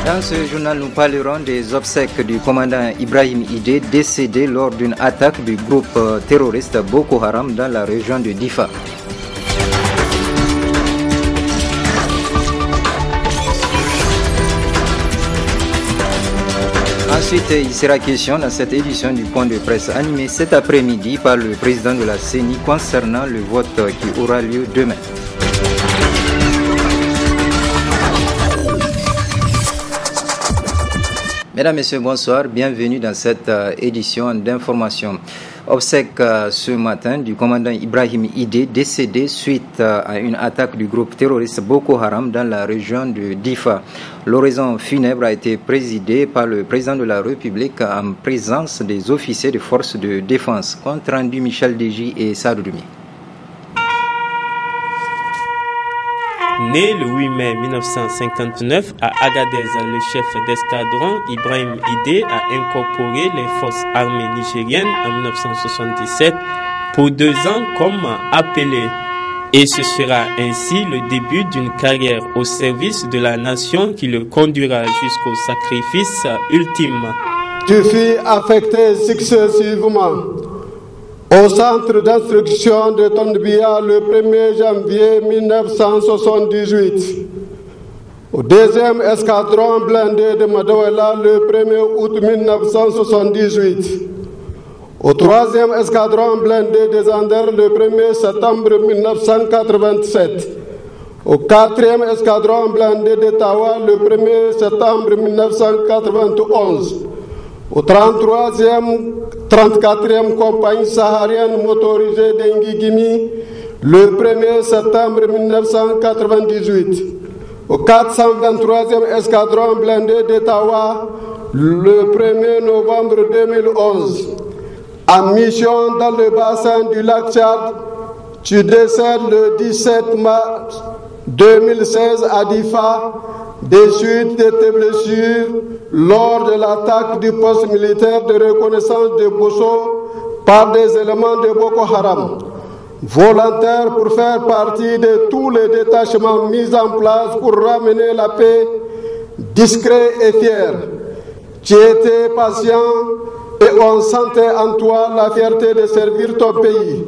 Dans ce journal, nous parlerons des obsèques du commandant Ibrahim Idé, décédé lors d'une attaque du groupe terroriste Boko Haram dans la région de Difa. Ensuite, il sera question dans cette édition du point de presse animé cet après-midi par le président de la CENI concernant le vote qui aura lieu demain. Mesdames, Messieurs, bonsoir. Bienvenue dans cette édition d'information. Obsèque ce matin du commandant Ibrahim Idé, décédé suite à une attaque du groupe terroriste Boko Haram dans la région de Difa. L'oraison funèbre a été présidée par le président de la République en présence des officiers des forces de défense. Compte rendu Michel Deji et Sadoumi. Né le 8 mai 1959 à Agadez, le chef d'escadron Ibrahim Idé a incorporé les forces armées nigériennes en 1977 pour 2 ans comme appelé. Et ce sera ainsi le début d'une carrière au service de la nation qui le conduira jusqu'au sacrifice ultime. Tu fus affecté successivement au centre d'instruction de Tondbia le 1er janvier 1978, au 2e escadron blindé de Madawela le 1er août 1978, au 3e escadron blindé de Zander le 1er septembre 1987, au 4e escadron blindé de Tawa le 1er septembre 1991, au 34e compagnie saharienne motorisée d'Engigimi le 1er septembre 1998, au 423e escadron blindé d'Ottawa le 1er novembre 2011. En mission dans le bassin du lac Tchad, tu décèdes le 17 mars 2016 à Difa des suites de tes blessures lors de l'attaque du poste militaire de reconnaissance de Bosso par des éléments de Boko Haram. Volontaire pour faire partie de tous les détachements mis en place pour ramener la paix, discret et fier. Tu étais patient et on sentait en toi la fierté de servir ton pays.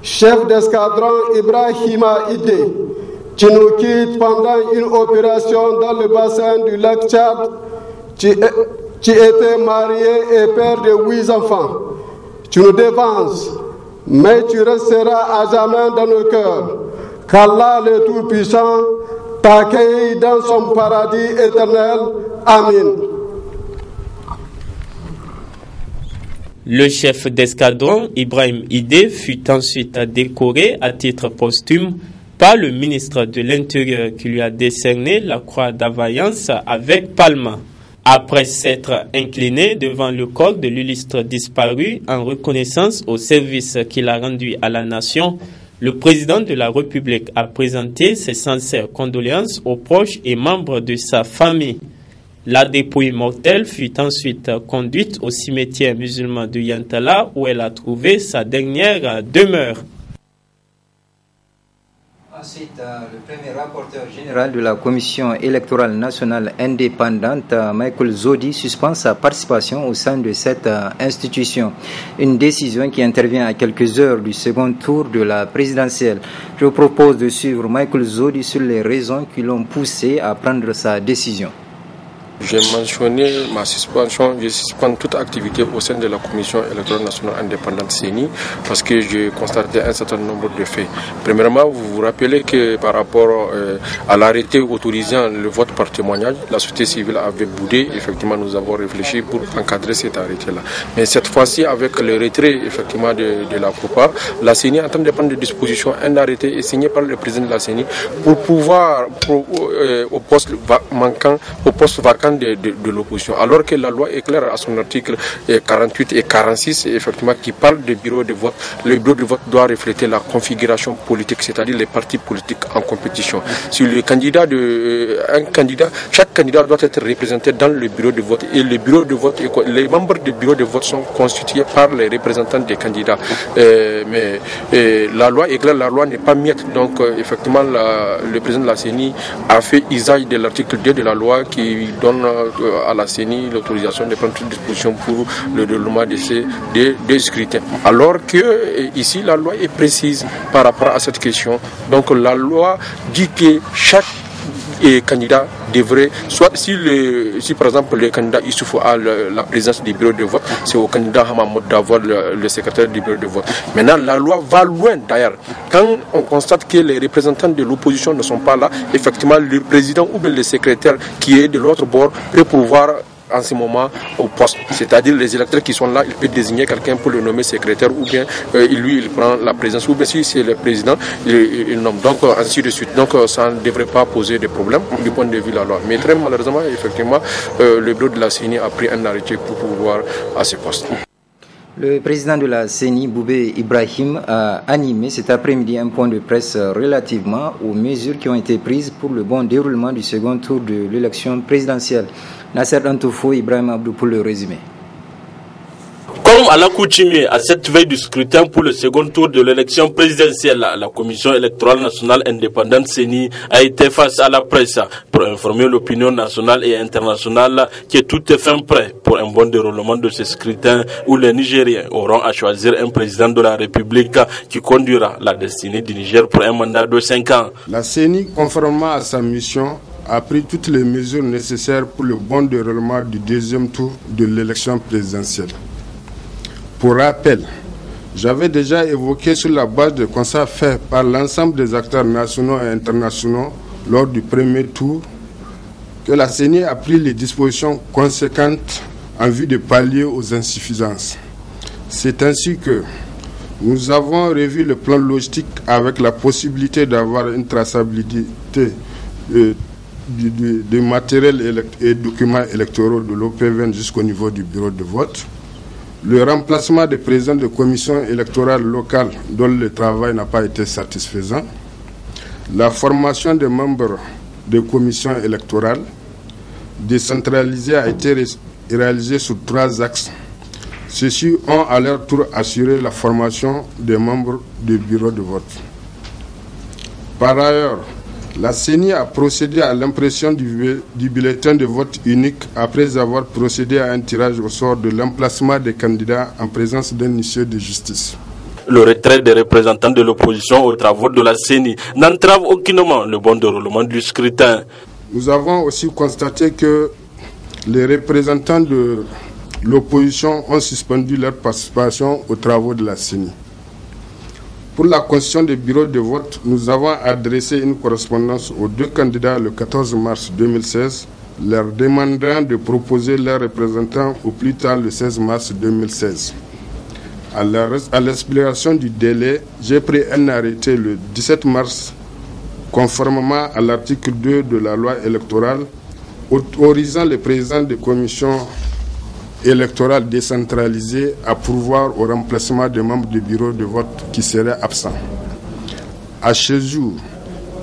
Chef d'escadron Ibrahima Idé, tu nous quittes pendant une opération dans le bassin du lac Tchad. Tu étais marié et père de 8 enfants. Tu nous dévances, mais tu resteras à jamais dans nos cœurs. Qu'Allah le Tout-Puissant t'accueille dans son paradis éternel. Amin. Le chef d'escadron Ibrahim Idé fut ensuite décoré à titre posthume par le ministre de l'Intérieur qui lui a décerné la croix d'availlance avec palme. Après s'être incliné devant le corps de l'illustre disparu en reconnaissance au service qu'il a rendu à la nation, le président de la République a présenté ses sincères condoléances aux proches et membres de sa famille. La dépouille mortelle fut ensuite conduite au cimetière musulman de Yantala où elle a trouvé sa dernière demeure. Ensuite, le premier rapporteur général de la Commission électorale nationale indépendante, Michael Zodi, suspend sa participation au sein de cette institution. Une décision qui intervient à quelques heures du second tour de la présidentielle. Je vous propose de suivre Michael Zodi sur les raisons qui l'ont poussé à prendre sa décision. J'ai mentionné ma suspension, je suspends toute activité au sein de la Commission électorale nationale indépendante CENI parce que j'ai constaté un certain nombre de faits. Premièrement, vous vous rappelez que par rapport à l'arrêté autorisant le vote par témoignage, la société civile avait boudé. Effectivement, nous avons réfléchi pour encadrer cet arrêté-là. Mais cette fois-ci, avec le retrait effectivement de la COPA, la CENI est en train de prendre des dispositions. Un arrêté est signé par le président de la CENI pour pouvoir, au poste vacant de l'opposition, alors que la loi est claire à son article 48 et 46 effectivement qui parle de bureau de vote. Le bureau de vote doit refléter la configuration politique, c'est-à-dire les partis politiques en compétition. Si le candidat chaque candidat doit être représenté dans le bureau de vote et le bureau de vote, les membres du bureau de vote sont constitués par les représentants des candidats. Mais la loi est claire, la loi n'est pas miette. Donc effectivement le président de la CENI a fait usage de l'article 2 de la loi qui donne donne à la CENI l'autorisation de prendre toute disposition pour le déroulement de ces scrutins. Alors que ici, la loi est précise par rapport à cette question. Donc la loi dit que chaque candidat devrait, soit si par exemple le candidat Issoufou a la présence du bureau de vote, c'est au candidat Hamamoud d'avoir le secrétaire du bureau de vote. Maintenant, la loi va loin d'ailleurs. Quand on constate que les représentants de l'opposition ne sont pas là, effectivement, le président ou bien le secrétaire qui est de l'autre bord peut pouvoir en ce moment au poste. C'est-à-dire les électeurs qui sont là, il peut désigner quelqu'un pour le nommer secrétaire ou bien il prend la présence ou bien si c'est le président, il nomme. Donc ainsi de suite. Donc ça ne devrait pas poser de problème du point de vue de la loi. Mais très malheureusement, effectivement, le bureau de la CENI a pris un arrêté pour pouvoir à ce poste. Le président de la CENI, Boubé Ibrahim, a animé cet après-midi un point de presse relativement aux mesures qui ont été prises pour le bon déroulement du second tour de l'élection présidentielle. Nasser Antoufou, Ibrahim Abdou pour le résumé. Comme à l'accoutumée, à cette veille du scrutin pour le second tour de l'élection présidentielle, la Commission électorale nationale indépendante CENI a été face à la presse pour informer l'opinion nationale et internationale que tout est fin prêt pour un bon déroulement de ce scrutin où les Nigériens auront à choisir un président de la République qui conduira la destinée du Niger pour un mandat de 5 ans. La CENI, conformément à sa mission, a pris toutes les mesures nécessaires pour le bon déroulement du deuxième tour de l'élection présidentielle. Pour rappel, j'avais déjà évoqué sur la base de constats faits par l'ensemble des acteurs nationaux et internationaux lors du premier tour que la CENI a pris les dispositions conséquentes en vue de pallier aux insuffisances. C'est ainsi que nous avons revu le plan logistique avec la possibilité d'avoir une traçabilité du matériel et documents électoraux de l'OPVN jusqu'au niveau du bureau de vote. Le remplacement des présidents de commissions électorales locales dont le travail n'a pas été satisfaisant. La formation des membres des commissions électorales décentralisées a été réalisée sur 3 axes. Ceux-ci ont à leur tour assuré la formation des membres du bureau de vote. Par ailleurs, la CENI a procédé à l'impression du bulletin de vote unique après avoir procédé à un tirage au sort de l'emplacement des candidats en présence d'un huissier de justice. Le retrait des représentants de l'opposition aux travaux de la CENI n'entrave aucunement le bon déroulement du scrutin. Nous avons aussi constaté que les représentants de l'opposition ont suspendu leur participation aux travaux de la CENI. Pour la constitution des bureaux de vote, nous avons adressé une correspondance aux 2 candidats le 14 mars 2016, leur demandant de proposer leurs représentants au plus tard le 16 mars 2016. À l'expiration du délai, j'ai pris un arrêté le 17 mars, conformément à l'article 2 de la loi électorale, autorisant les présidents des commissions électorale décentralisée à pourvoir au remplacement des membres du bureau de vote qui seraient absents. À ce jour,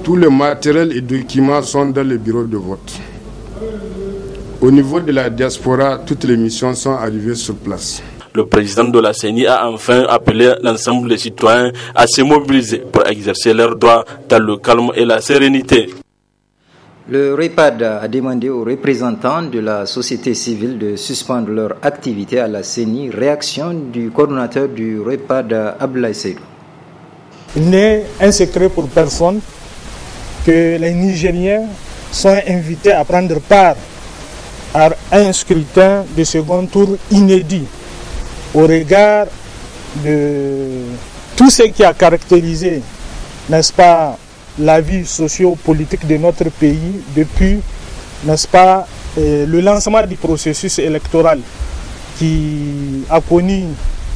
tous les matériels et documents sont dans le bureau de vote. Au niveau de la diaspora, toutes les missions sont arrivées sur place. Le président de la CENI a enfin appelé l'ensemble des citoyens à se mobiliser pour exercer leurs droits dans le calme et la sérénité. Le REPAD a demandé aux représentants de la société civile de suspendre leur activité à la CENI. Réaction du coordonnateur du REPAD, Abdoulaye Seydou. Il n'est un secret pour personne que les Nigériens sont invités à prendre part à un scrutin de second tour inédit au regard de tout ce qui a caractérisé, n'est-ce pas, la vie socio-politique de notre pays depuis, n'est-ce pas, le lancement du processus électoral qui a connu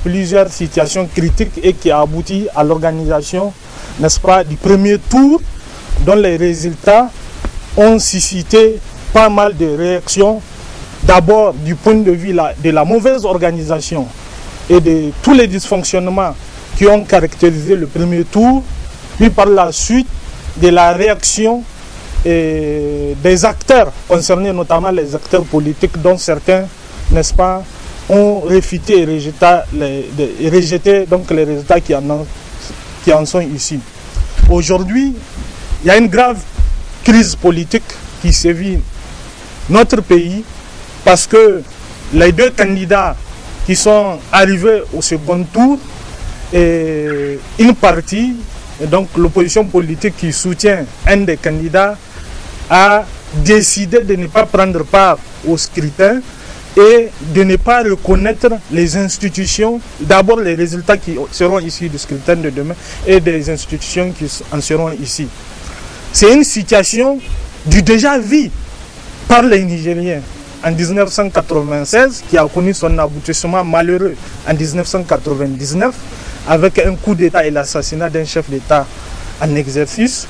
plusieurs situations critiques et qui a abouti à l'organisation, n'est-ce pas, du premier tour dont les résultats ont suscité pas mal de réactions, d'abord du point de vue de la mauvaise organisation et de tous les dysfonctionnements qui ont caractérisé le premier tour, puis par la suite de la réaction des acteurs concernés, notamment les acteurs politiques dont certains, n'est-ce pas, ont réfuté et rejeté donc les résultats qui en sont ici. Aujourd'hui, il y a une grave crise politique qui sévit notre pays, parce que les deux candidats qui sont arrivés au second tour, et une partie, et donc l'opposition politique qui soutient un des candidats, a décidé de ne pas prendre part au scrutin et de ne pas reconnaître les institutions, d'abord les résultats qui seront issus du scrutin de demain et des institutions qui en seront ici. C'est une situation du déjà vu par les Nigériens en 1996, qui a connu son aboutissement malheureux en 1999, avec un coup d'État et l'assassinat d'un chef d'État en exercice.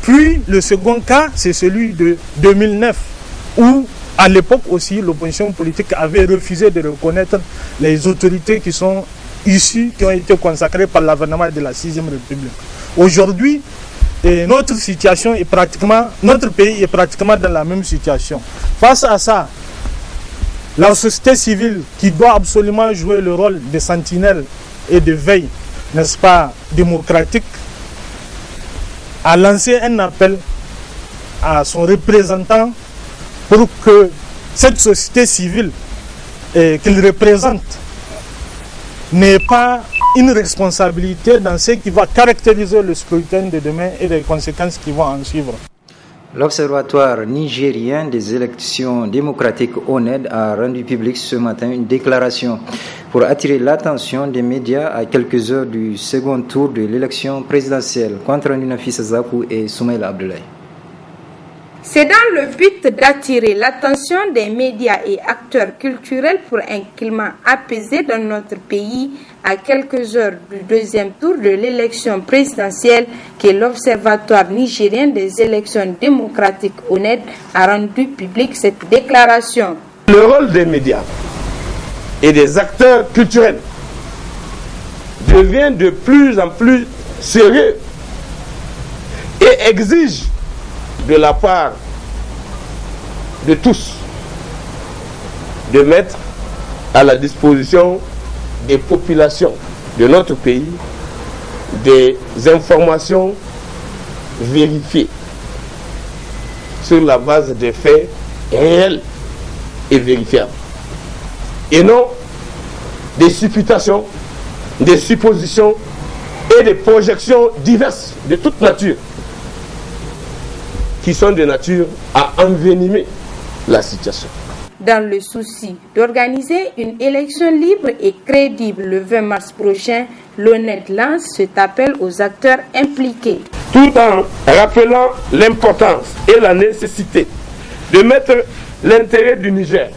Puis le second cas, c'est celui de 2009, où à l'époque aussi l'opposition politique avait refusé de reconnaître les autorités qui sont issues, qui ont été consacrées par l'avènement de la 6e République. Aujourd'hui, notre situation est pratiquement, notre pays est pratiquement dans la même situation. Face à ça, la société civile, qui doit absolument jouer le rôle de sentinelle et de veille, n'est-ce pas, démocratique, a lancé un appel à son représentant pour que cette société civile qu'il représente n'ait pas une responsabilité dans ce qui va caractériser le scrutin de demain et les conséquences qui vont en suivre. L'Observatoire nigérien des élections démocratiques ONED a rendu public ce matin une déclaration pour attirer l'attention des médias à quelques heures du second tour de l'élection présidentielle contre Nafissa Zakou et Soumaïla Abdoulaye. C'est dans le but d'attirer l'attention des médias et acteurs culturels pour un climat apaisé dans notre pays à quelques heures du deuxième tour de l'élection présidentielle que l'Observatoire nigérien des élections démocratiques ONED a rendu public cette déclaration. Le rôle des médias et des acteurs culturels devient de plus en plus sérieux et exige de la part de tous de mettre à la disposition des populations de notre pays des informations vérifiées sur la base des faits réels et vérifiables, et non des supputations, des suppositions et des projections diverses de toute nature qui sont de nature à envenimer la situation. Dans le souci d'organiser une élection libre et crédible le 20 mars prochain, l'ONED lance cet appel aux acteurs impliqués. Tout en rappelant l'importance et la nécessité de mettre l'intérêt du Niger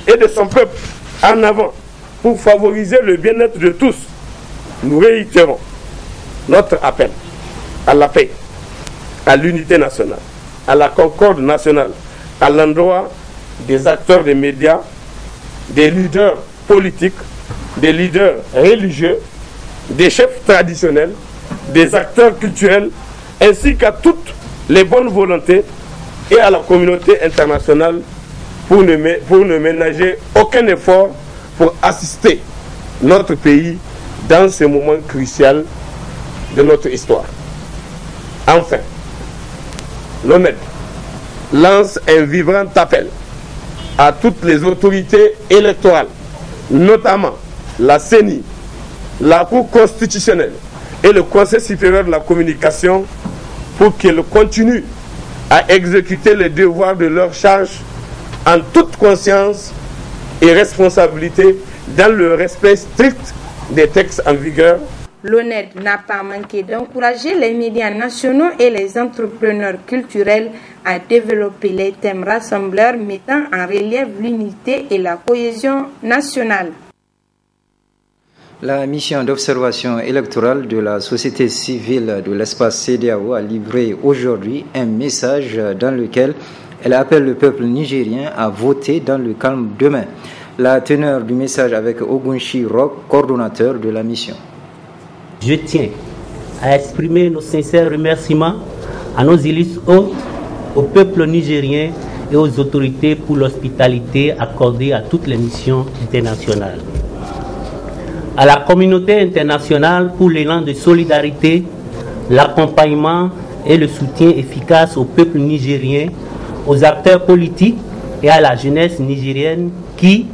et de son peuple en avant pour favoriser le bien-être de tous, nous réitérons notre appel à la paix, à l'unité nationale, à la concorde nationale, à l'endroit des acteurs des médias, des leaders politiques, des leaders religieux, des chefs traditionnels, des acteurs culturels, ainsi qu'à toutes les bonnes volontés et à la communauté internationale pour ne ménager aucun effort pour assister notre pays dans ce moment crucial de notre histoire. Enfin, l'ONED lance un vibrant appel à toutes les autorités électorales, notamment la CENI, la Cour constitutionnelle et le Conseil supérieur de la communication, pour qu'ils continuent à exécuter les devoirs de leur charge en toute conscience et responsabilité dans le respect strict des textes en vigueur. L'ONED n'a pas manqué d'encourager les médias nationaux et les entrepreneurs culturels à développer les thèmes rassembleurs mettant en relief l'unité et la cohésion nationale. La mission d'observation électorale de la société civile de l'espace CEDEAO a livré aujourd'hui un message dans lequel elle appelle le peuple nigérien à voter dans le calme demain. La teneur du message avec Ogunshi Rock, coordonnateur de la mission. Je tiens à exprimer nos sincères remerciements à nos illustres hôtes, au peuple nigérien et aux autorités pour l'hospitalité accordée à toutes les missions internationales. À la communauté internationale pour l'élan de solidarité, l'accompagnement et le soutien efficace au peuple nigérien, aux acteurs politiques, et à la jeunesse nigérienne qui,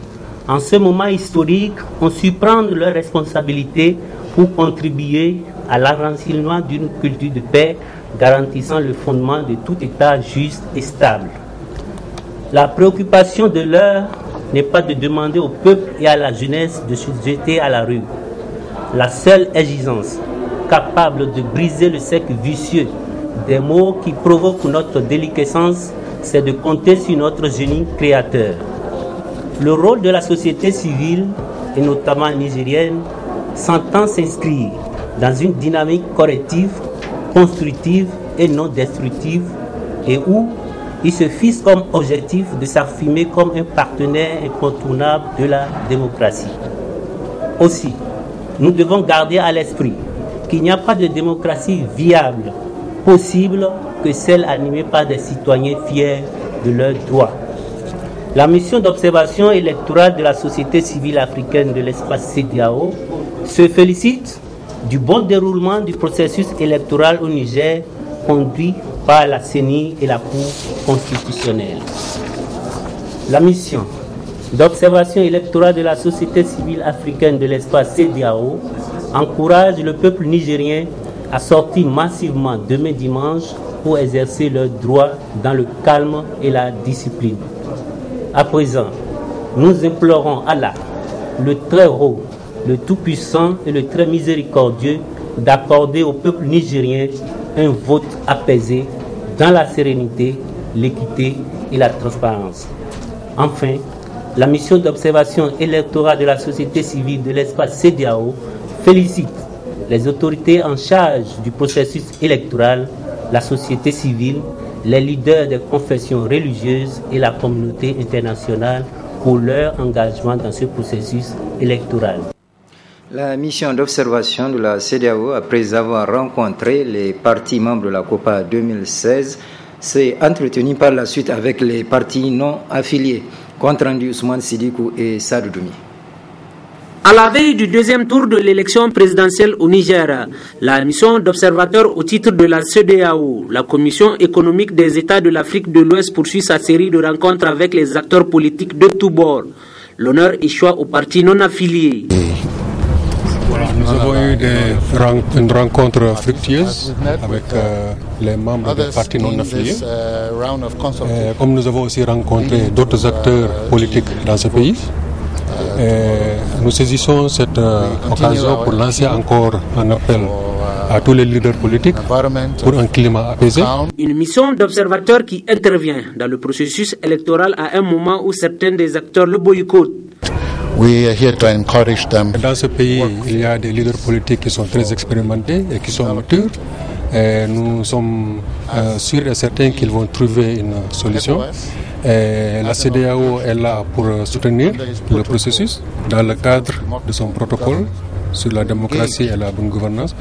en ce moment historique, ont su prendre leurs responsabilités pour contribuer à l'enracinement d'une culture de paix garantissant le fondement de tout État juste et stable. La préoccupation de l'heure n'est pas de demander au peuple et à la jeunesse de se jeter à la rue. La seule exigence capable de briser le cercle vicieux des maux qui provoquent notre déliquescence, c'est de compter sur notre génie créateur. Le rôle de la société civile, et notamment nigérienne, s'entend s'inscrire dans une dynamique corrective, constructive et non destructive, et où il se fixe comme objectif de s'affirmer comme un partenaire incontournable de la démocratie. Aussi, nous devons garder à l'esprit qu'il n'y a pas de démocratie viable, possible, que celle animée par des citoyens fiers de leurs droits. La mission d'observation électorale de la société civile africaine de l'espace CEDEAO se félicite du bon déroulement du processus électoral au Niger, conduit par la CENI et la Cour constitutionnelle. La mission d'observation électorale de la société civile africaine de l'espace CEDEAO encourage le peuple nigérien à sortir massivement demain dimanche pour exercer leurs droits dans le calme et la discipline. À présent, nous implorons Allah, le très haut, le tout-puissant et le très miséricordieux, d'accorder au peuple nigérien un vote apaisé dans la sérénité, l'équité et la transparence. Enfin, la mission d'observation électorale de la société civile de l'espace CEDEAO félicite les autorités en charge du processus électoral, la société civile, les leaders des confessions religieuses et la communauté internationale pour leur engagement dans ce processus électoral. La mission d'observation de la CEDEAO, après avoir rencontré les partis membres de la COPA 2016, s'est entretenue par la suite avec les partis non affiliés. Compte rendu Ousmane Sidikou et Sadou Doumi. À la veille du deuxième tour de l'élection présidentielle au Niger, la mission d'observateur au titre de la CEDEAO, la Commission économique des États de l'Afrique de l'Ouest, poursuit sa série de rencontres avec les acteurs politiques de tous bords. L'honneur échoit aux partis non affiliés. Nous avons eu une rencontre fructueuse avec les membres des partis non affiliés. Comme nous avons aussi rencontré d'autres acteurs politiques dans ce pays, nous saisissons cette occasion pour lancer encore un appel à tous les leaders politiques pour un climat apaisé. Une mission d'observateur qui intervient dans le processus électoral à un moment où certains des acteurs le boycottent. Dans ce pays, il y a des leaders politiques qui sont très expérimentés et qui sont matures. Et nous sommes sûrs et certains qu'ils vont trouver une solution. Et la CEDEAO est là pour soutenir le processus dans le cadre de son protocole sur la démocratie et la bonne gouvernance.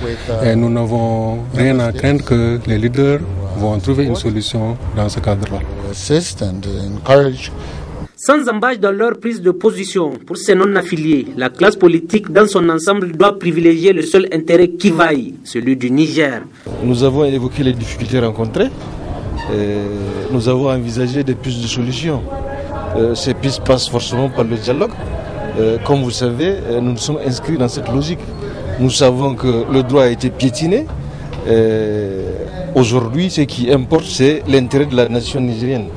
Et nous n'avons rien à craindre que les leaders vont trouver une solution dans ce cadre-là. Sans embâche dans leur prise de position, pour ces non-affiliés, la classe politique dans son ensemble doit privilégier le seul intérêt qui vaille, celui du Niger. Nous avons évoqué les difficultés rencontrées. Nous avons envisagé des pistes de solutions. Ces pistes passent forcément par le dialogue. Comme vous le savez, nous nous sommes inscrits dans cette logique. Nous savons que le droit a été piétiné. Aujourd'hui, ce qui importe, c'est l'intérêt de la nation nigérienne.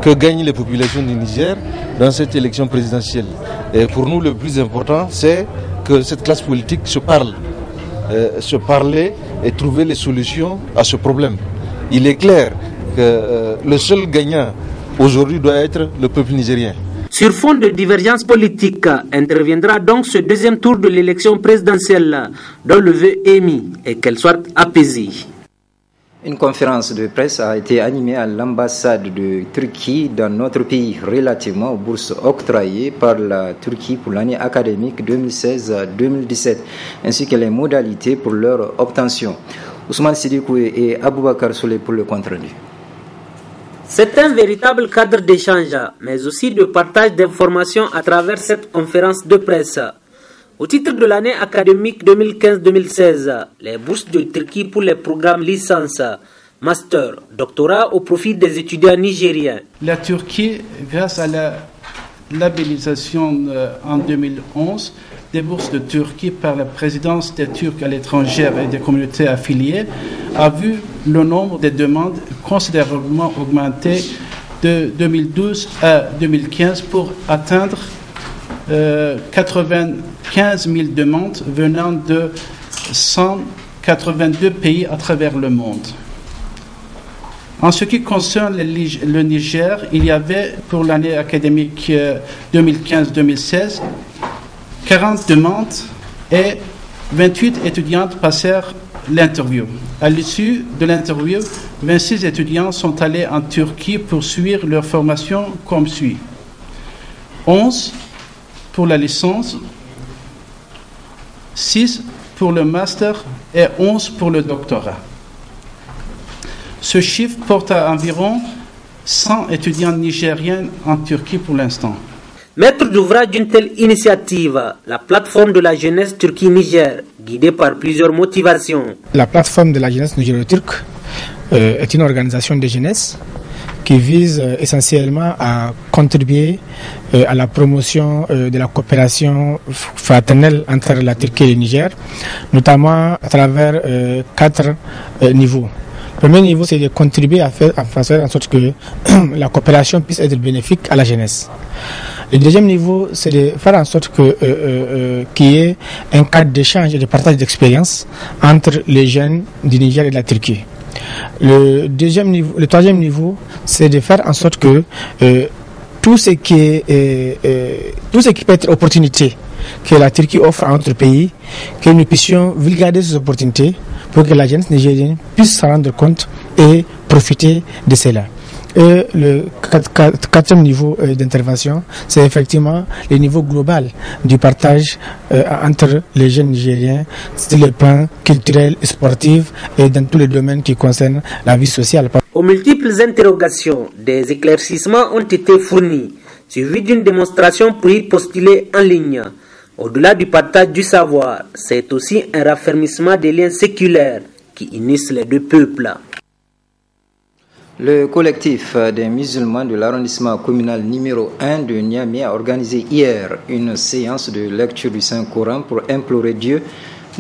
Que gagnent les populations du Niger dans cette élection présidentielle. Et pour nous, le plus important, c'est que cette classe politique se parle. Se parler et trouver les solutions à ce problème. Il est clair que le seul gagnant aujourd'hui doit être le peuple nigérien. Sur fond de divergences politiques, interviendra donc ce deuxième tour de l'élection présidentielle, dont le vœu émis est qu'elle soit apaisée. Une conférence de presse a été animée à l'ambassade de Turquie dans notre pays relativement aux bourses octroyées par la Turquie pour l'année académique 2016-2017, ainsi que les modalités pour leur obtention. Ousmane Sidikou et Aboubakar Souley pour le compte-rendu. C'est un véritable cadre d'échange, mais aussi de partage d'informations à travers cette conférence de presse. Au titre de l'année académique 2015-2016, les bourses de Turquie pour les programmes licence, master, doctorat au profit des étudiants nigériens. La Turquie, grâce à la labellisation en 2011 des bourses de Turquie par la présidence des Turcs à l'étranger et des communautés affiliées, a vu le nombre des demandes considérablement augmenter de 2012 à 2015 pour atteindre 95 000 demandes venant de 182 pays à travers le monde. En ce qui concerne le Niger, il y avait pour l'année académique 2015-2016 40 demandes et 28 étudiantes passèrent l'interview. À l'issue de l'interview, 26 étudiants sont allés en Turquie pour suivre leur formation comme suit. 11 pour la licence, 6 pour le master et 11 pour le doctorat. Ce chiffre porte à environ 100 étudiants nigériens en Turquie pour l'instant. Maître d'ouvrage d'une telle initiative, la plateforme de la jeunesse Turquie-Niger, guidée par plusieurs motivations. La plateforme de la jeunesse nigéro-turque est une organisation de jeunesse qui vise essentiellement à contribuer à la promotion de la coopération fraternelle entre la Turquie et le Niger, notamment à travers 4 niveaux. Le premier niveau, c'est de contribuer à faire en sorte que la coopération puisse être bénéfique à la jeunesse. Le deuxième niveau, c'est de faire en sorte qu'il y ait un cadre d'échange et de partage d'expérience entre les jeunes du Niger et de la Turquie. Le troisième niveau, c'est de faire en sorte que tout ce qui peut être opportunité que la Turquie offre à notre pays, que nous puissions vulgariser ces opportunités pour que la jeunesse nigérienne puisse se rendre compte et profiter de cela. Et le quatrième niveau d'intervention, c'est effectivement le niveau global du partage entre les jeunes nigériens sur le plan culturel, sportif et dans tous les domaines qui concernent la vie sociale. Aux multiples interrogations, des éclaircissements ont été fournis, suivis d'une démonstration pour y postuler en ligne. Au-delà du partage du savoir, c'est aussi un raffermissement des liens séculaires qui unissent les deux peuples. Le collectif des musulmans de l'arrondissement communal numéro 1 de Niamey a organisé hier une séance de lecture du Saint-Coran pour implorer Dieu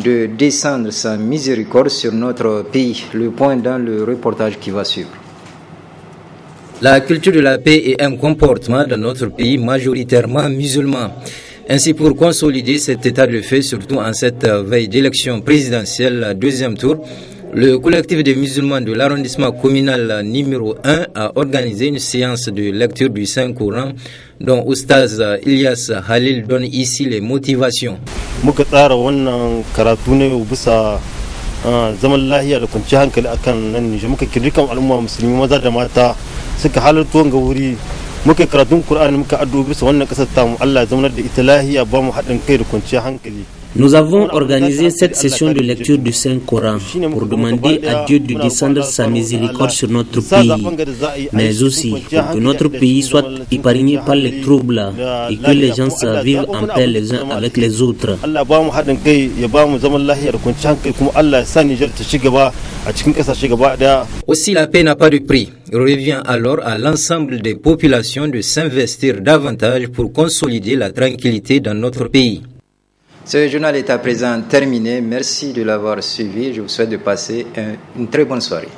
de descendre sa miséricorde sur notre pays. Le point dans le reportage qui va suivre. La culture de la paix est un comportement dans notre pays majoritairement musulman. Ainsi, pour consolider cet état de fait, surtout en cette veille d'élection présidentielle deuxième tour, le collectif des musulmans de l'arrondissement communal numéro 1 a organisé une séance de lecture du Saint-Coran dont Oustaz Ilyas Halil donne ici les motivations. Muka tsara wannan karatu ne bisa zaman lahiya da kwanciyar hankali akan nan ne muka kirkan al'umma musulmi maza da mata suka halarta wanga wuri muka karatun Qur'ani muka addu'o bisa wannan kasar tamu Allah ya zama da ita lahiya ba mu haɗin kai da kwanciyar hankali. Nous avons organisé cette session de lecture du Saint-Coran pour demander à Dieu de descendre sa miséricorde sur notre pays, mais aussi pour que notre pays soit épargné par les troubles et que les gens vivent en paix les uns avec les autres. Aussi, la paix n'a pas de prix. Il revient alors à l'ensemble des populations de s'investir davantage pour consolider la tranquillité dans notre pays. Ce journal est à présent terminé. Merci de l'avoir suivi. Je vous souhaite de passer une très bonne soirée.